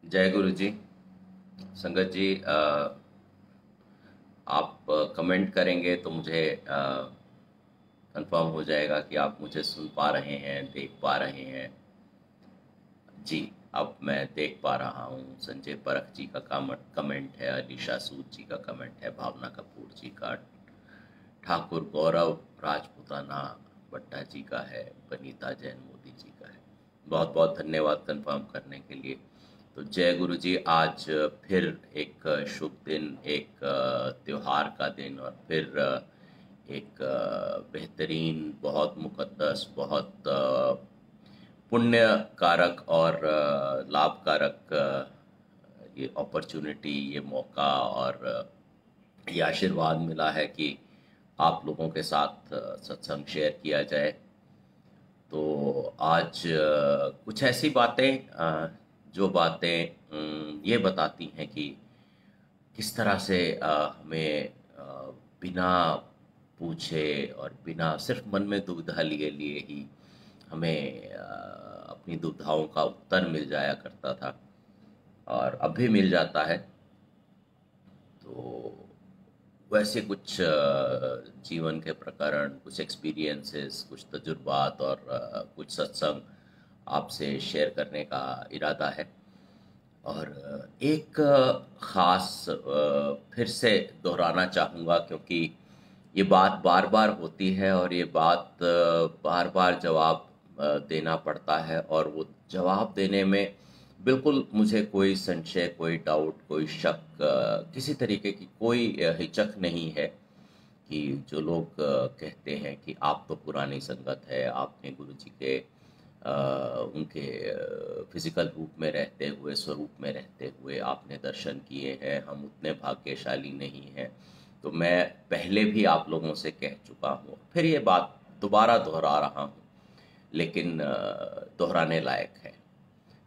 जय गुरु जी। संगत जी, आप कमेंट करेंगे तो मुझे कंफर्म हो जाएगा कि आप मुझे सुन पा रहे हैं, देख पा रहे हैं। जी, अब मैं देख पा रहा हूँ। संजय परख जी का कमेंट है, अलीशा सूद जी का कमेंट है, भावना कपूर जी का, ठाकुर गौरव राजपूताना भट्टा जी का है, बनीता जैन मोदी जी का है। बहुत बहुत धन्यवाद कंफर्म करने के लिए। तो जय गुरु जी। आज फिर एक शुभ दिन, एक त्योहार का दिन, और फिर एक बेहतरीन, बहुत मुकद्दस, बहुत पुण्य कारक और लाभकारक ये अपॉर्चुनिटी, ये मौका और ये आशीर्वाद मिला है कि आप लोगों के साथ सत्संग शेयर किया जाए। तो आज कुछ ऐसी बातें, जो बातें ये बताती हैं कि किस तरह से हमें बिना पूछे और बिना सिर्फ मन में दुविधा लिए लिए ही हमें अपनी दुविधाओं का उत्तर मिल जाया करता था, और अब भी मिल जाता है। तो वैसे कुछ जीवन के प्रकरण, कुछ एक्सपीरियंसेस, कुछ तजुर्बात और कुछ सत्संग आपसे शेयर करने का इरादा है। और एक ख़ास फिर से दोहराना चाहूँगा, क्योंकि ये बात बार बार होती है और ये बात बार बार जवाब देना पड़ता है, और वो जवाब देने में बिल्कुल मुझे कोई संशय, कोई डाउट, कोई शक, किसी तरीके की कोई हिचक नहीं है कि जो लोग कहते हैं कि आप तो पुरानी संगत है, आपने गुरु जी के उनके फिजिकल रूप में रहते हुए, स्वरूप में रहते हुए आपने दर्शन किए हैं, हम उतने भाग्यशाली नहीं हैं। तो मैं पहले भी आप लोगों से कह चुका हूँ, फिर ये बात दोबारा दोहरा रहा हूँ, लेकिन दोहराने लायक है,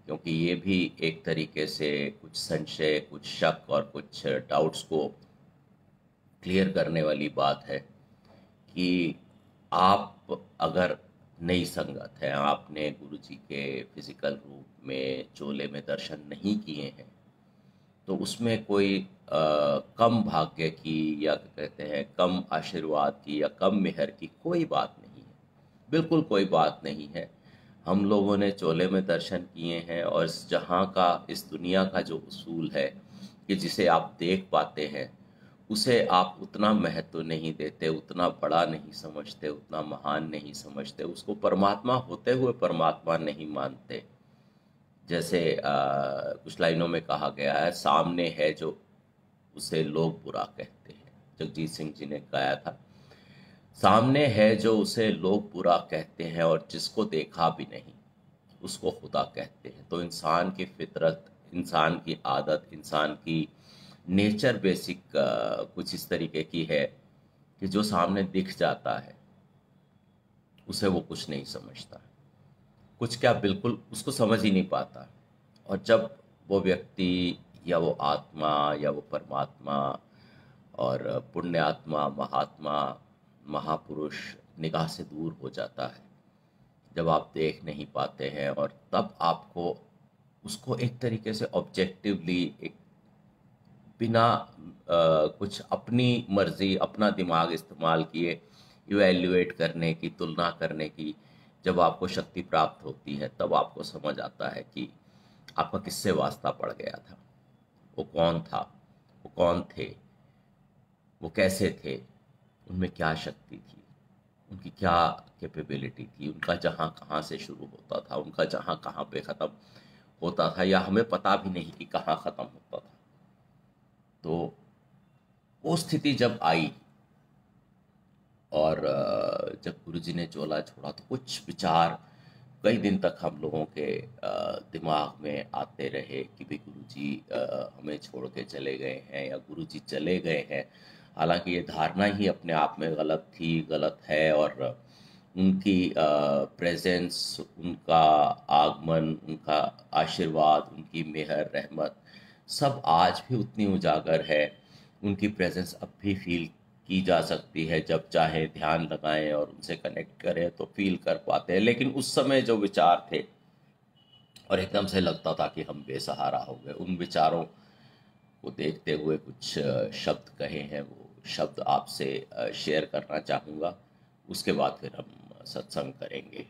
क्योंकि ये भी एक तरीके से कुछ संशय, कुछ शक और कुछ डाउट्स को क्लियर करने वाली बात है कि आप अगर नई संगत है, आपने गुरु जी के फिजिकल रूप में चोले में दर्शन नहीं किए हैं, तो उसमें कोई कम भाग्य की, या कहते हैं कम आशीर्वाद की, या कम मेहर की कोई बात नहीं है। बिल्कुल कोई बात नहीं है। हम लोगों ने चोले में दर्शन किए हैं, और इस जहाँ का, इस दुनिया का जो उसूल है कि जिसे आप देख पाते हैं, उसे आप उतना महत्व नहीं देते, उतना बड़ा नहीं समझते, उतना महान नहीं समझते, उसको परमात्मा होते हुए परमात्मा नहीं मानते। जैसे कुछ लाइनों में कहा गया है, सामने है जो उसे लोग बुरा कहते हैं। जगजीत सिंह जी ने गाया था, सामने है जो उसे लोग बुरा कहते हैं, और जिसको देखा भी नहीं उसको खुदा कहते हैं। तो इंसान की फितरत, इंसान की आदत, इंसान की नेचर बेसिक कुछ इस तरीके की है कि जो सामने दिख जाता है उसे वो कुछ नहीं समझता, कुछ क्या बिल्कुल उसको समझ ही नहीं पाता। और जब वो व्यक्ति, या वो आत्मा, या वो परमात्मा और पुण्य आत्मा, महात्मा, महापुरुष निगाह से दूर हो जाता है, जब आप देख नहीं पाते हैं, और तब आपको उसको एक तरीके से ऑब्जेक्टिवली, एक बिना कुछ अपनी मर्जी, अपना दिमाग इस्तेमाल किए इवैल्यूएट करने की, तुलना करने की, जब आपको शक्ति प्राप्त होती है, तब आपको समझ आता है कि आपका किससे वास्ता पड़ गया था, वो कौन था, वो कौन थे, वो कैसे थे, उनमें क्या शक्ति थी, उनकी क्या कैपेबिलिटी थी, उनका जहाँ कहाँ से शुरू होता था, उनका जहाँ कहाँ पे ख़त्म होता था, या हमें पता भी नहीं कि कहाँ ख़त्म होता था। तो वो स्थिति जब आई, और जब गुरुजी ने चोला छोड़ा, तो कुछ विचार कई दिन तक हम लोगों के दिमाग में आते रहे कि भाई गुरुजी हमें छोड़ के चले गए हैं, या गुरुजी चले गए हैं। हालांकि ये धारणा ही अपने आप में गलत थी, गलत है, और उनकी प्रेजेंस, उनका आगमन, उनका आशीर्वाद, उनकी मेहर, रहमत, सब आज भी उतनी उजागर है। उनकी प्रेजेंस अब भी फील की जा सकती है, जब चाहे ध्यान लगाएं और उनसे कनेक्ट करें तो फील कर पाते हैं। लेकिन उस समय जो विचार थे और एकदम से लगता था कि हम बेसहारा हो गए। उन विचारों को देखते हुए कुछ शब्द कहे हैं, वो शब्द आपसे शेयर करना चाहूँगा। उसके बाद फिर हम सत्संग करेंगे।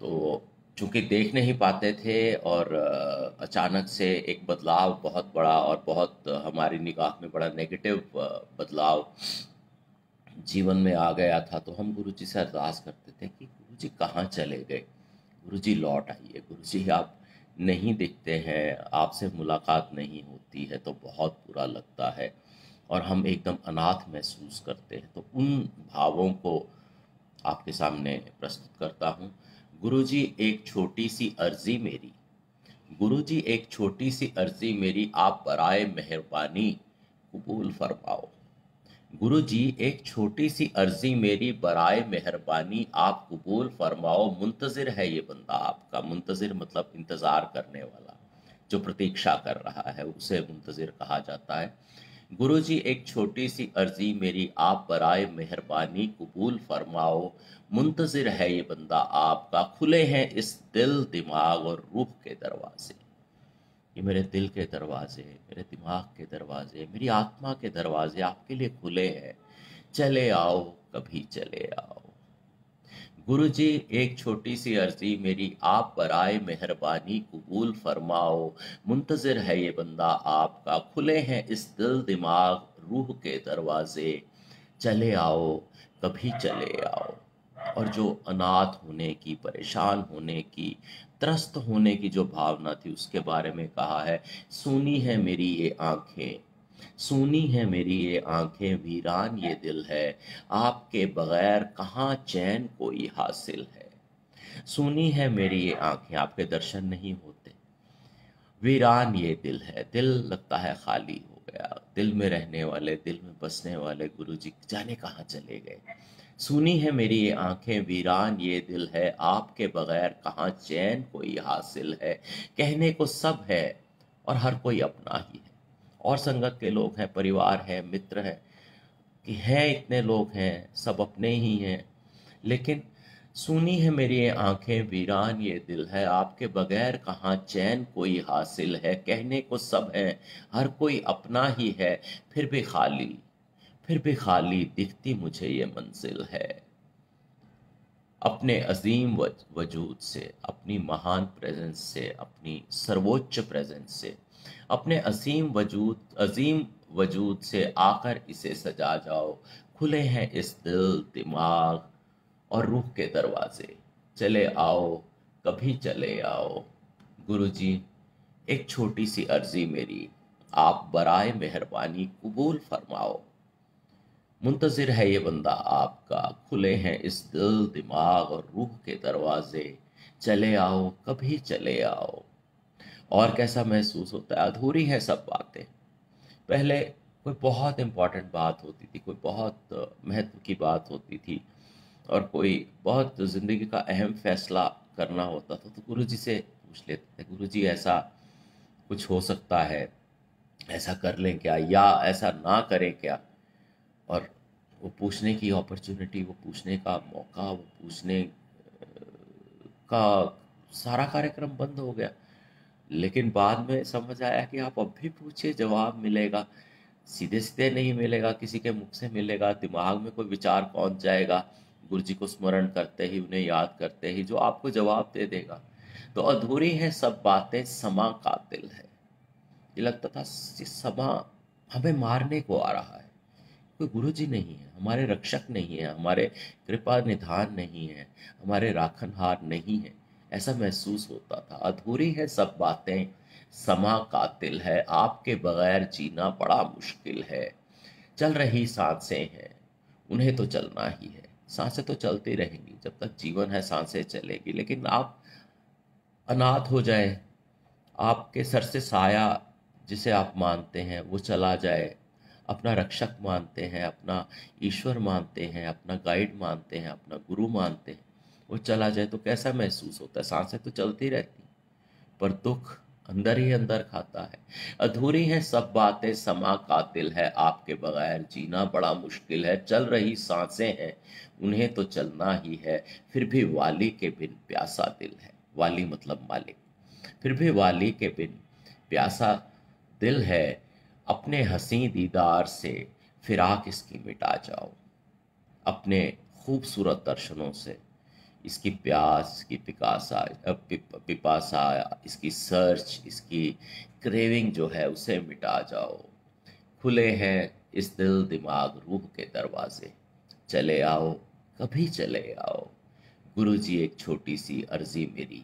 तो चूंकि देख नहीं पाते थे और अचानक से एक बदलाव बहुत बड़ा और बहुत हमारी निगाह में बड़ा नेगेटिव बदलाव जीवन में आ गया था, तो हम गुरुजी से अरदास करते थे कि गुरुजी कहाँ चले गए, गुरुजी लौट आइए, गुरुजी आप नहीं दिखते हैं, आपसे मुलाकात नहीं होती है तो बहुत बुरा लगता है और हम एकदम अनाथ महसूस करते हैं। तो उन भावों को आपके सामने प्रस्तुत करता हूँ। गुरुजी एक छोटी सी अर्जी मेरी, गुरुजी एक छोटी सी अर्जी मेरी, आप बराए मेहरबानी कबूल फरमाओ। गुरुजी एक छोटी सी अर्जी मेरी, बराए मेहरबानी आप कबूल फरमाओ। मुंतजिर है ये बंदा आपका, मुंतजिर मतलब इंतजार करने वाला, जो प्रतीक्षा कर रहा है उसे मुंतजिर कहा जाता है। गुरुजी एक छोटी सी अर्जी मेरी, आप बराए मेहरबानी कबूल फरमाओ। मुंतजिर है ये बंदा आपका, खुले हैं इस दिल दिमाग और रूह के दरवाजे। ये मेरे दिल के दरवाजे, मेरे दिमाग के दरवाजे, मेरी आत्मा के दरवाजे आपके लिए खुले हैं, चले आओ कभी चले आओ। गुरुजी एक छोटी सी अर्जी मेरी, आप बराए मेहरबानी कबूल फरमाओ। मुंतजिर है ये बंदा आपका, खुले हैं इस दिल दिमाग रूह के दरवाजे, चले आओ कभी चले आओ। और जो अनाथ होने की, परेशान होने की, त्रस्त होने की जो भावना थी उसके बारे में कहा है, सूनी है मेरी ये आंखें, सूनी है मेरी ये आंखें, वीरान ये दिल है, आपके बगैर कहाँ चैन कोई हासिल है। सूनी है मेरी ये आंखें, आपके दर्शन नहीं होते, वीरान ये दिल है, दिल लगता है खाली हो गया, दिल में रहने वाले, दिल में बसने वाले गुरुजी जाने कहाँ चले गए। सुनी है मेरी ये आंखें, वीरान ये दिल है, आपके बगैर कहाँ चैन कोई हासिल है। कहने को सब है और हर कोई अपना ही है, और संगत के लोग हैं, परिवार है, मित्र है, कि हैं इतने लोग हैं, सब अपने ही हैं, लेकिन सुनी है मेरी ये आंखें, वीरान ये दिल है, आपके बगैर कहाँ चैन कोई हासिल है। कहने को सब है, हर कोई अपना ही है, फिर भी खाली, फिर भी खाली दिखती मुझे ये मंजिल है। अपने अजीम वजूद से, अपनी महान प्रेजेंस से, अपनी सर्वोच्च प्रेजेंस से, अपने अजीम वजूद से आकर इसे सजा जाओ। खुले हैं इस दिल दिमाग और रूह के दरवाजे, चले आओ कभी चले आओ। गुरुजी एक छोटी सी अर्जी मेरी, आप बराए मेहरबानी कबूल फरमाओ। मुंतजिर है ये बंदा आपका, खुले हैं इस दिल दिमाग और रूह के दरवाजे, चले आओ कभी चले आओ। और कैसा महसूस होता है, अधूरी है सब बातें। पहले कोई बहुत इंपॉर्टेंट बात होती थी, कोई बहुत महत्व की बात होती थी और कोई बहुत ज़िंदगी का अहम फैसला करना होता था तो गुरुजी से पूछ लेते थे, गुरुजी ऐसा कुछ हो सकता है, ऐसा कर लें क्या या ऐसा ना करें क्या। और वो पूछने की अपॉर्चुनिटी, वो पूछने का मौका, वो पूछने का सारा कार्यक्रम बंद हो गया। लेकिन बाद में समझ आया कि आप अब भी पूछिए, जवाब मिलेगा, सीधे सीधे नहीं मिलेगा, किसी के मुख से मिलेगा, दिमाग में कोई विचार पहुंच जाएगा, गुरुजी को स्मरण करते ही, उन्हें याद करते ही, जो आपको जवाब दे देगा। तो अधूरी है सब बातें, समा कातिल है। ये लगता था ये समा हमें मारने को आ रहा है, कोई गुरुजी नहीं है, हमारे रक्षक नहीं है, हमारे कृपा निधान नहीं है, हमारे राखनहार नहीं है, ऐसा महसूस होता था। अधूरी है सब बातें, समा कातिल है, आपके बगैर जीना बड़ा मुश्किल है। चल रही सांसें हैं, उन्हें तो चलना ही है, सांसें तो चलती रहेंगी, जब तक जीवन है सांसें चलेगी। लेकिन आप अनाथ हो जाए, आपके सर से साया जिसे आप मानते हैं वो चला जाए, अपना रक्षक मानते हैं, अपना ईश्वर मानते हैं, अपना गाइड मानते हैं, अपना गुरु मानते हैं, वो चला जाए तो कैसा महसूस होता है। सांसें तो चलती रहती पर दुख अंदर ही अंदर खाता है। अधूरी है सब बातें, समा कातिल है, आपके बगैर जीना बड़ा मुश्किल है। चल रही सांसें हैं, उन्हें तो चलना ही है, फिर भी वाली के बिन प्यासा दिल है। वाली मतलब मालिक, फिर भी वाली के बिन प्यासा दिल है, अपने हंसी दीदार से फिराक इसकी मिटा जाओ। अपने खूबसूरत दर्शनों से इसकी प्यास, इसकी पिपासा, इसकी सर्च, इसकी क्रेविंग जो है उसे मिटा जाओ। खुले हैं इस दिल दिमाग रूह के दरवाजे, चले आओ, कभी चले आओ। गुरुजी एक छोटी सी अर्जी मेरी,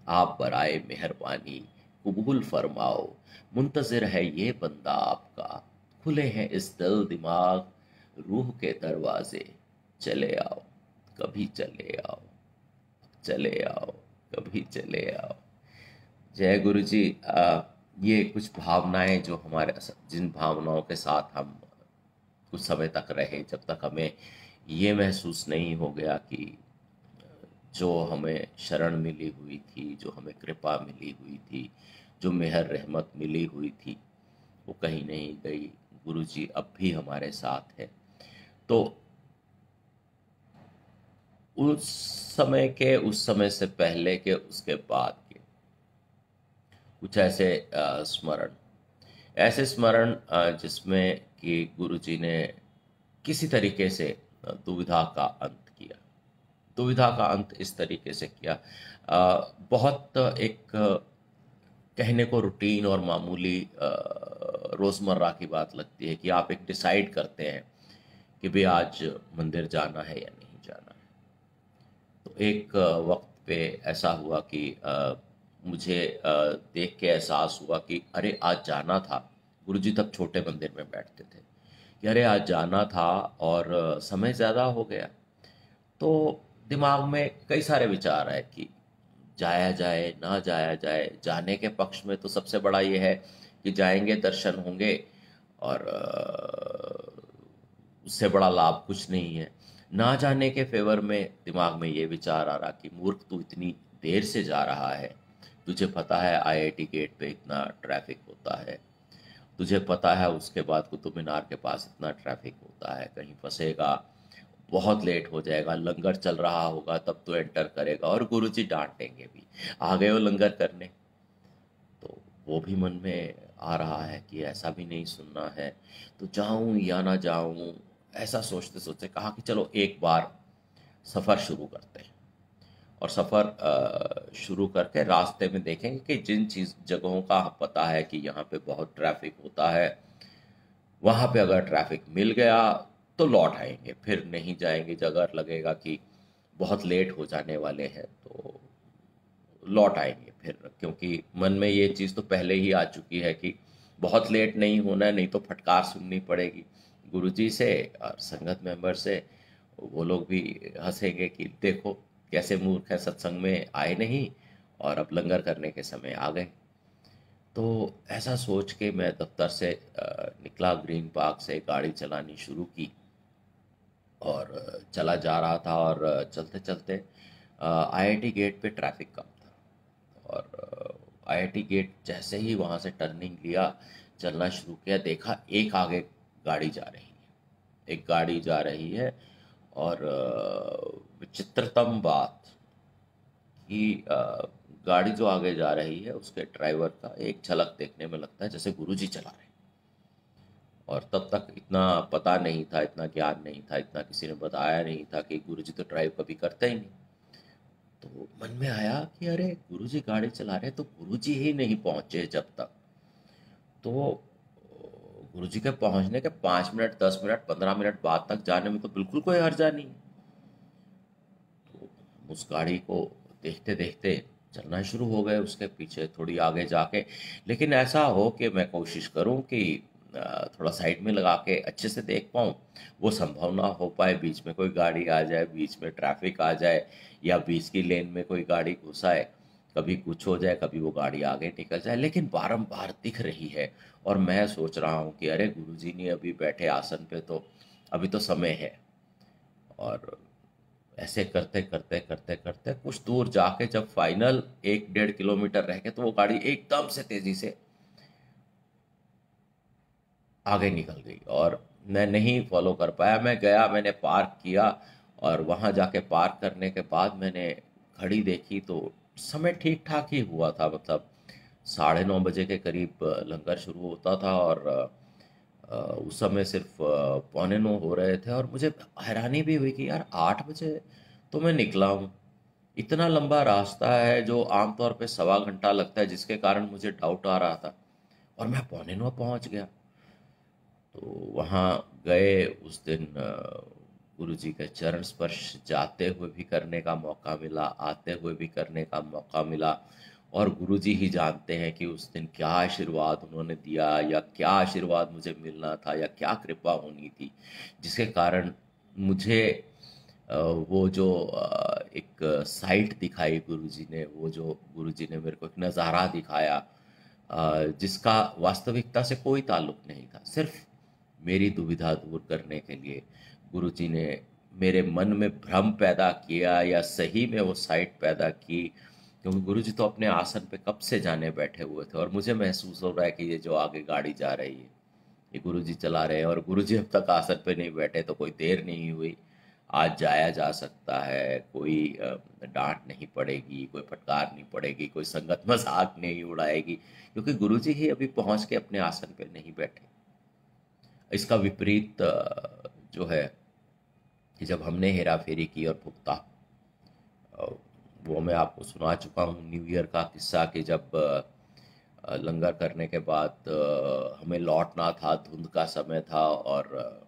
आप बराए मेहरबानी कबूल फरमाओ। मुंतज़िर है ये बंदा आपका, खुले हैं इस दिल दिमाग रूह के दरवाजे, चले आओ, कभी चले आओ, चले आओ, कभी चले आओ। जय गुरु जी। ये कुछ भावनाएं जो हमारे, जिन भावनाओं के साथ हम कुछ समय तक रहे, जब तक हमें ये महसूस नहीं हो गया कि जो हमें शरण मिली हुई थी, जो हमें कृपा मिली हुई थी, जो मेहर रहमत मिली हुई थी, वो कहीं नहीं गई। गुरु जी अब भी हमारे साथ है। तो उस समय के, उस समय से पहले के, उसके बाद के कुछ ऐसे स्मरण, ऐसे स्मरण जिसमें कि गुरु जी ने किसी तरीके से दुविधा का अंत किया। दुविधा का अंत इस तरीके से किया, बहुत एक कहने को रूटीन और मामूली रोज़मर्रा की बात लगती है कि आप एक डिसाइड करते हैं कि भाई आज मंदिर जाना है या नहीं जाना है। तो एक वक्त पे ऐसा हुआ कि मुझे देख के एहसास हुआ कि अरे आज जाना था। गुरुजी तब छोटे मंदिर में बैठते थे कि अरे आज जाना था और समय ज़्यादा हो गया। तो दिमाग में कई सारे विचार आए कि जाया जाए ना जाया जाए। जाने के पक्ष में तो सबसे बड़ा ये है कि जाएंगे, दर्शन होंगे, और उससे बड़ा लाभ कुछ नहीं है। ना जाने के फेवर में दिमाग में ये विचार आ रहा कि मूर्ख, तू इतनी देर से जा रहा है, तुझे पता है आईआईटी गेट पे इतना ट्रैफिक होता है, तुझे पता है उसके बाद कुतुब मीनार के पास इतना ट्रैफिक होता है, कहीं फंसेगा, बहुत लेट हो जाएगा, लंगर चल रहा होगा तब तो एंटर करेगा और गुरुजी डांटेंगे भी, आ गए हो लंगर करने। तो वो भी मन में आ रहा है कि ऐसा भी नहीं सुनना है, तो जाऊं या ना जाऊं, ऐसा सोचते सोचते कहा कि चलो एक बार सफ़र शुरू करते हैं। और सफ़र शुरू करके रास्ते में देखेंगे कि जिन चीज़ जगहों का पता है कि यहाँ पे बहुत ट्रैफिक होता है, वहाँ पे अगर ट्रैफिक मिल गया तो लौट आएंगे, फिर नहीं जाएंगे। अगर लगेगा कि बहुत लेट हो जाने वाले हैं तो लौट आएंगे फिर, क्योंकि मन में ये चीज़ तो पहले ही आ चुकी है कि बहुत लेट नहीं होना है, नहीं तो फटकार सुननी पड़ेगी गुरुजी से और संगत मेंबर से। वो लोग भी हंसेंगे कि देखो कैसे मूर्ख है, सत्संग में आए नहीं और अब लंगर करने के समय आ गए। तो ऐसा सोच के मैं दफ्तर से निकला, ग्रीन पार्क से गाड़ी चलानी शुरू की और चला जा रहा था। और चलते चलते आईआईटी गेट पे ट्रैफिक कम था, और आईआईटी गेट जैसे ही वहाँ से टर्निंग लिया, चलना शुरू किया, देखा एक आगे गाड़ी जा रही है, एक गाड़ी जा रही है। और विचित्रतम बात कि गाड़ी जो आगे जा रही है उसके ड्राइवर का एक झलक देखने में लगता है जैसे गुरुजी चला रहे हैं। और तब तक इतना पता नहीं था, इतना ज्ञान नहीं था, इतना किसी ने बताया नहीं था कि गुरुजी तो ड्राइव कभी करते ही नहीं। तो मन में आया कि अरे गुरुजी गाड़ी चला रहे हैं तो गुरुजी ही नहीं पहुंचे जब तक, तो गुरुजी के पहुंचने के 5 मिनट, 10 मिनट, 15 मिनट बाद तक जाने में तो बिल्कुल कोई हर्जा नहीं। तो उस गाड़ी को देखते देखते चलना शुरू हो गए उसके पीछे, थोड़ी आगे जाके। लेकिन ऐसा हो कि मैं कोशिश करूं कि थोड़ा साइड में लगा के अच्छे से देख पाऊं, वो संभव ना हो पाए। बीच में कोई गाड़ी आ जाए, बीच में ट्रैफिक आ जाए, या बीच की लेन में कोई गाड़ी घुसाए, कभी कुछ हो जाए, कभी वो गाड़ी आगे निकल जाए। लेकिन बारंबार दिख रही है और मैं सोच रहा हूँ कि अरे गुरुजी ने अभी बैठे आसन पे, तो अभी तो समय है। और ऐसे करते करते करते करते कुछ दूर जाके जब फाइनल 1-1.5 किलोमीटर रह गए तो वो गाड़ी एकदम से तेजी से आगे निकल गई और मैं नहीं फॉलो कर पाया। मैं गया, मैंने पार्क किया, और वहां जाके पार्क करने के बाद मैंने घड़ी देखी तो समय ठीक ठाक ही हुआ था, मतलब 9:30 बजे के करीब लंगर शुरू होता था, और उस समय सिर्फ 8:45 हो रहे थे, और मुझे हैरानी भी हुई कि यार 8 बजे तो मैं निकला हूँ। इतना लंबा रास्ता है जो आमतौर पे 1.25 घंटा लगता है, जिसके कारण मुझे डाउट आ रहा था, और मैं 8:45 पहुँच गया। तो वहाँ गए उस दिन, गुरु जी के चरण स्पर्श जाते हुए भी करने का मौका मिला, आते हुए भी करने का मौका मिला, और गुरु जी ही जानते हैं कि उस दिन क्या आशीर्वाद उन्होंने दिया, या क्या आशीर्वाद मुझे मिलना था, या क्या कृपा होनी थी, जिसके कारण मुझे वो जो एक साइट दिखाई गुरु जी ने, वो जो गुरु जी ने मेरे को एक नज़ारा दिखाया, जिसका वास्तविकता से कोई ताल्लुक नहीं था, सिर्फ मेरी दुविधा दूर करने के लिए गुरुजी ने मेरे मन में भ्रम पैदा किया, या सही में वो साइट पैदा की, क्योंकि गुरुजी तो अपने आसन पे कब से जाने बैठे हुए थे, और मुझे महसूस हो रहा है कि ये जो आगे गाड़ी जा रही है ये गुरुजी चला रहे हैं, और गुरुजी अब तक आसन पे नहीं बैठे, तो कोई देर नहीं हुई, आज जाया जा सकता है, कोई डांट नहीं पड़ेगी, कोई फटकार नहीं पड़ेगी, कोई संगत मजाक नहीं उड़ाएगी, क्योंकि गुरुजी ही अभी पहुंच के अपने आसन पे नहीं बैठे। इसका विपरीत जो है कि जब हमने हेरा फेरी की और भुगता, अ, वो मैं आपको सुना चुका हूँ न्यू ईयर का किस्सा, कि जब लंगर करने के बाद हमें लौटना था, धुंध का समय था, और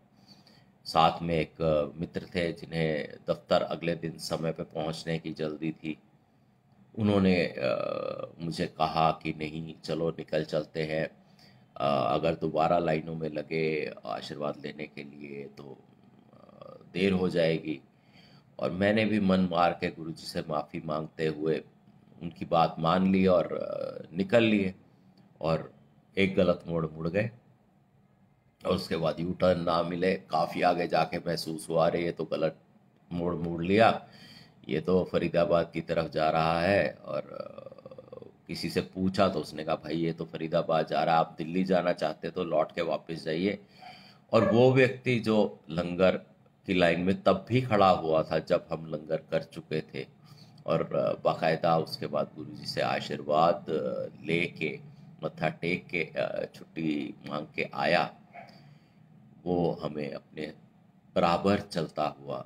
साथ में एक मित्र थे जिन्हें दफ्तर अगले दिन समय पे पहुंचने की जल्दी थी। उन्होंने मुझे कहा कि नहीं, चलो निकल चलते हैं, अगर दोबारा लाइनों में लगे आशीर्वाद लेने के लिए तो देर हो जाएगी। और मैंने भी मन मार के गुरुजी से माफ़ी मांगते हुए उनकी बात मान ली, और निकल लिए, और एक गलत मोड़ मुड़ गए, और उसके बाद यू टर्न ना मिले, काफ़ी आगे जाके महसूस हुआ, अरे ये तो गलत मोड़ मोड़ लिया, ये तो फरीदाबाद की तरफ जा रहा है। और किसी से पूछा तो उसने कहा भाई ये तो फरीदाबाद जा रहा है, आप दिल्ली जाना चाहते तो लौट के वापस जाइए। और वो व्यक्ति जो लंगर की लाइन में तब भी खड़ा हुआ था जब हम लंगर कर चुके थे, और बाकायदा उसके बाद गुरुजी से आशीर्वाद लेके, मत्था टेक के छुट्टी मांग के आया, वो हमें अपने बराबर चलता हुआ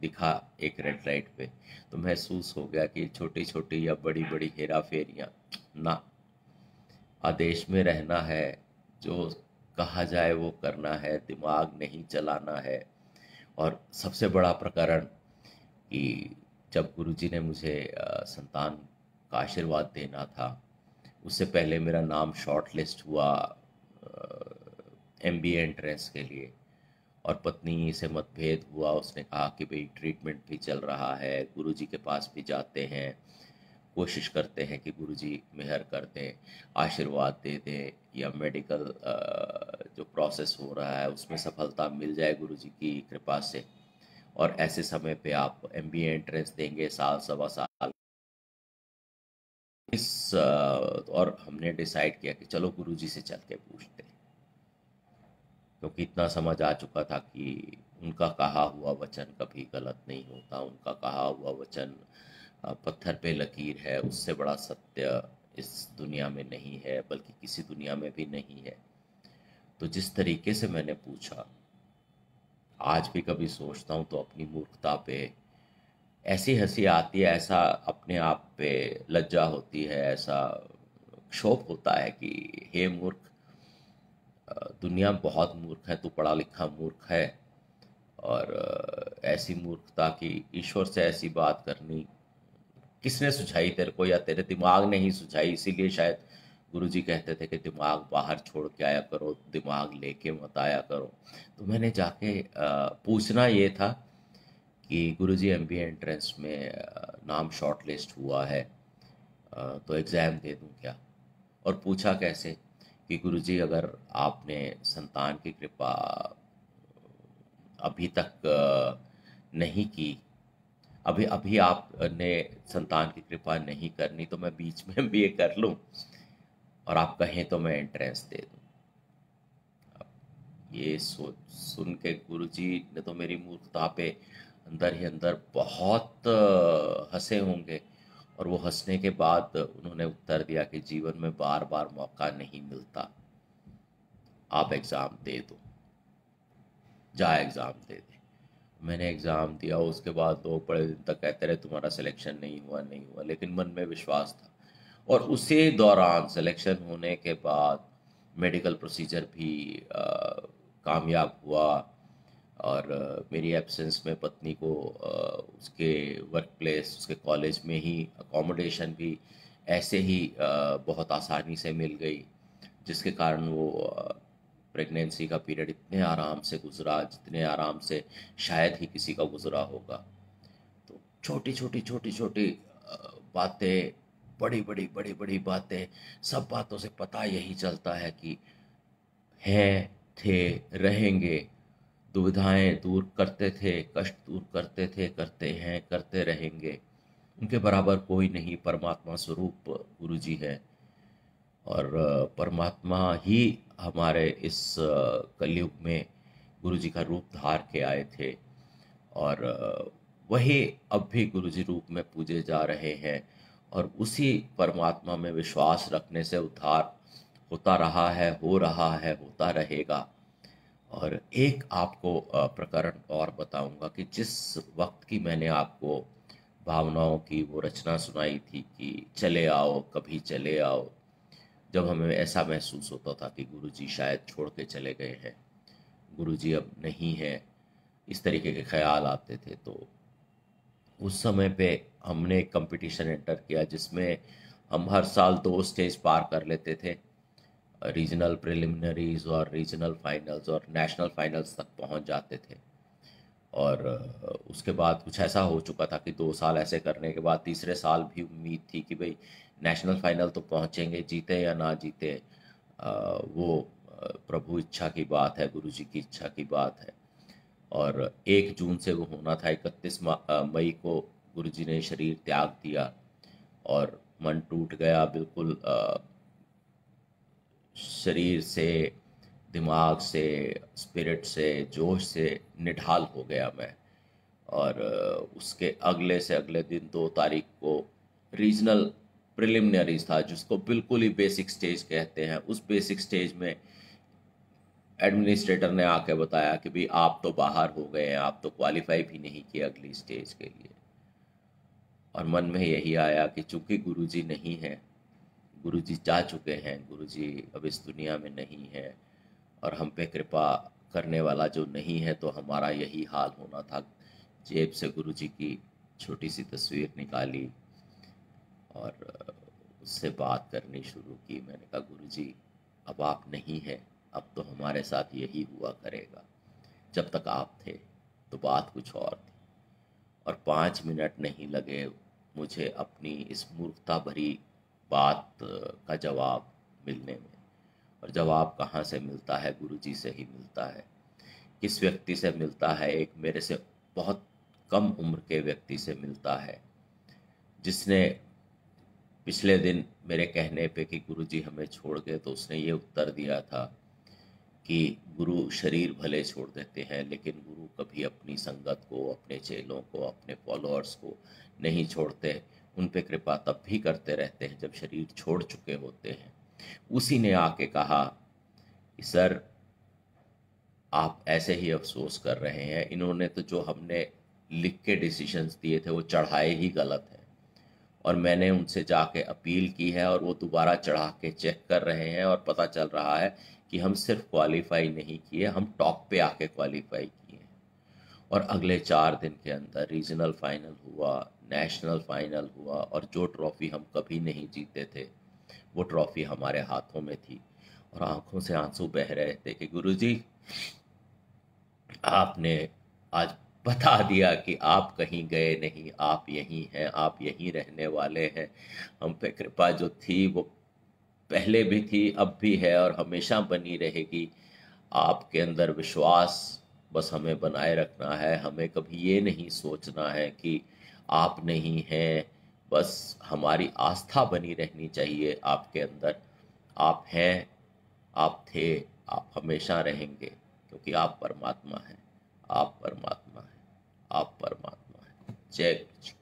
दिखा एक रेड लाइट पे। तो महसूस हो गया कि छोटी छोटी या बड़ी बड़ी हेरा फेरियाँ ना, आदेश में रहना है, जो कहा जाए वो करना है, दिमाग नहीं चलाना है। और सबसे बड़ा प्रकरण कि जब गुरुजी ने मुझे संतान का आशीर्वाद देना था, उससे पहले मेरा नाम शॉर्ट लिस्ट हुआ एमबीए एंट्रेंस के लिए, और पत्नी से मतभेद हुआ, उसने कहा कि भाई ट्रीटमेंट भी चल रहा है, गुरुजी के पास भी जाते हैं, कोशिश करते हैं कि गुरुजी मेहर कर दें, आशीर्वाद दे दें, या मेडिकल जो प्रोसेस हो रहा है उसमें सफलता मिल जाए गुरुजी की कृपा से, और ऐसे समय पे आप एमबीए एंट्रेंस देंगे, साल सवा साल और हमने डिसाइड किया कि चलो गुरुजी से चल के पूछते हैं, क्योंकि इतना समझ आ चुका था कि उनका कहा हुआ वचन कभी गलत नहीं होता, उनका कहा हुआ वचन पत्थर पे लकीर है, उससे बड़ा सत्य इस दुनिया में नहीं है, बल्कि किसी दुनिया में भी नहीं है। तो जिस तरीके से मैंने पूछा, आज भी कभी सोचता हूँ तो अपनी मूर्खता पे ऐसी हंसी आती है, ऐसा अपने आप पे लज्जा होती है, ऐसा क्षोभ होता है कि हे मूर्ख, दुनिया बहुत मूर्ख है, तू पढ़ा लिखा मूर्ख है, और ऐसी मूर्खता की ईश्वर से ऐसी बात करनी किसने सुझाई तेरे को, या तेरे दिमाग ने ही सुझाई। इसीलिए शायद गुरुजी कहते थे कि दिमाग बाहर छोड़ के आया करो, दिमाग लेके मत आया करो। तो मैंने जाके पूछना ये था कि गुरुजी एमबीए एंट्रेंस में नाम शॉर्ट लिस्ट हुआ है, तो एग्ज़ाम दे दूं क्या। और पूछा कैसे कि गुरुजी अगर आपने संतान की कृपा अभी तक नहीं की, अभी अभी आपने संतान की कृपा नहीं करनी, तो मैं बीच में भी ये कर लूं, और आप कहें तो मैं एंट्रेंस दे दूं। ये सोच सुन के गुरुजी ने तो मेरी मूर्खता पे अंदर ही अंदर बहुत हंसे होंगे, और वो हंसने के बाद उन्होंने उत्तर दिया कि जीवन में बार बार मौका नहीं मिलता, आप एग्ज़ाम दे दो, जा एग्ज़ाम दे दे। मैंने एग्ज़ाम दिया, उसके बाद लोग बड़े दिन तक कहते रहे तुम्हारा सिलेक्शन नहीं हुआ नहीं हुआ, लेकिन मन में विश्वास था। और उसी दौरान सिलेक्शन होने के बाद मेडिकल प्रोसीजर भी कामयाब हुआ। और मेरी एब्सेंस में पत्नी को उसके वर्क प्लेस, उसके कॉलेज में ही अकोमोडेशन भी ऐसे ही बहुत आसानी से मिल गई, जिसके कारण वो प्रेगनेंसी का पीरियड इतने आराम से गुजरा जितने आराम से शायद ही किसी का गुजरा होगा। तो छोटी छोटी बातें, बड़ी बड़ी बातें, सब बातों से पता यही चलता है कि हैं, थे, रहेंगे, दुविधाएं दूर करते थे, कष्ट दूर करते थे, करते हैं, करते रहेंगे। उनके बराबर कोई नहीं, परमात्मा स्वरूप गुरु जी है। और परमात्मा ही हमारे इस कलयुग में गुरु जी का रूप धार के आए थे। और वही अब भी गुरु जी रूप में पूजे जा रहे हैं। और उसी परमात्मा में विश्वास रखने से उद्धार होता रहा है, हो रहा है, होता रहेगा। और एक आपको प्रकरण और बताऊंगा कि जिस वक्त की मैंने आपको भावनाओं की वो रचना सुनाई थी कि चले आओ, कभी चले आओ, जब हमें ऐसा महसूस होता था कि गुरुजी शायद छोड़ के चले गए हैं, गुरुजी अब नहीं है, इस तरीके के ख्याल आते थे। तो उस समय पे हमने एक कंपटीशन एंटर किया जिसमें हम हर साल 2 स्टेज पार कर लेते थे, रीजनल प्रिलिमिनरीज और रीजनल फाइनल्स, और नेशनल फाइनल्स तक पहुंच जाते थे। और उसके बाद कुछ ऐसा हो चुका था कि 2 साल ऐसे करने के बाद तीसरे साल भी उम्मीद थी कि भाई नेशनल फाइनल तो पहुंचेंगे, जीते या ना जीते, वो प्रभु इच्छा की बात है, गुरु जी की इच्छा की बात है। और 1 जून से वो होना था, 31 मई को गुरु जी ने शरीर त्याग दिया और मन टूट गया बिल्कुल, शरीर से, दिमाग से, स्पिरिट से, जोश से निढाल हो गया मैं। और उसके अगले से अगले दिन 2 तारीख को रीजनल प्रिलिमिनरीज था, जिसको बिल्कुल ही बेसिक स्टेज कहते हैं। उस बेसिक स्टेज में एडमिनिस्ट्रेटर ने आके बताया कि भाई आप तो बाहर हो गए हैं, आप तो क्वालिफाई भी नहीं किए अगली स्टेज के लिए। और मन में यही आया कि चूंकि गुरुजी नहीं है, गुरुजी जा चुके हैं, गुरुजी अब इस दुनिया में नहीं है, और हम पे कृपा करने वाला जो नहीं है, तो हमारा यही हाल होना था। जेब से गुरुजी की छोटी सी तस्वीर निकाली और उससे बात करनी शुरू की। मैंने कहा गुरुजी अब आप नहीं हैं, अब तो हमारे साथ यही हुआ करेगा, जब तक आप थे तो बात कुछ और थी। और 5 मिनट नहीं लगे मुझे अपनी इस मूर्खता भरी बात का जवाब मिलने में। और जवाब कहाँ से मिलता है? गुरुजी से ही मिलता है। किस व्यक्ति से मिलता है? एक मेरे से बहुत कम उम्र के व्यक्ति से मिलता है, जिसने पिछले दिन मेरे कहने पे कि गुरुजी हमें छोड़ गए, तो उसने ये उत्तर दिया था कि गुरु शरीर भले छोड़ देते हैं, लेकिन गुरु कभी अपनी संगत को, अपने चेलों को, अपने फॉलोअर्स को नहीं छोड़ते। उन पे कृपा तब भी करते रहते हैं जब शरीर छोड़ चुके होते हैं। उसी ने आके कहा कि सर आप ऐसे ही अफसोस कर रहे हैं, इन्होंने तो जो हमने लिख के डिसीजंस दिए थे वो चढ़ाए ही गलत हैं। और मैंने उनसे जाके अपील की है और वो दोबारा चढ़ा के चेक कर रहे हैं, और पता चल रहा है कि हम सिर्फ क्वालिफाई नहीं किए, हम टॉप पे आके क्वालिफाई किए हैं। और अगले 4 दिन के अंदर रीजनल फाइनल हुआ, नेशनल फाइनल हुआ, और जो ट्रॉफ़ी हम कभी नहीं जीते थे वो ट्रॉफ़ी हमारे हाथों में थी। और आंखों से आंसू बह रहे थे कि गुरुजी आपने आज बता दिया कि आप कहीं गए नहीं, आप यहीं हैं, आप यहीं रहने वाले हैं। हम पे कृपा जो थी वो पहले भी थी, अब भी है, और हमेशा बनी रहेगी। आपके अंदर विश्वास बस हमें बनाए रखना है। हमें कभी ये नहीं सोचना है कि आप नहीं हैं, बस हमारी आस्था बनी रहनी चाहिए आपके अंदर। आप हैं, आप थे, आप हमेशा रहेंगे, क्योंकि आप परमात्मा हैं, आप परमात्मा हैं, आप परमात्मा हैं। जय गुरु जी।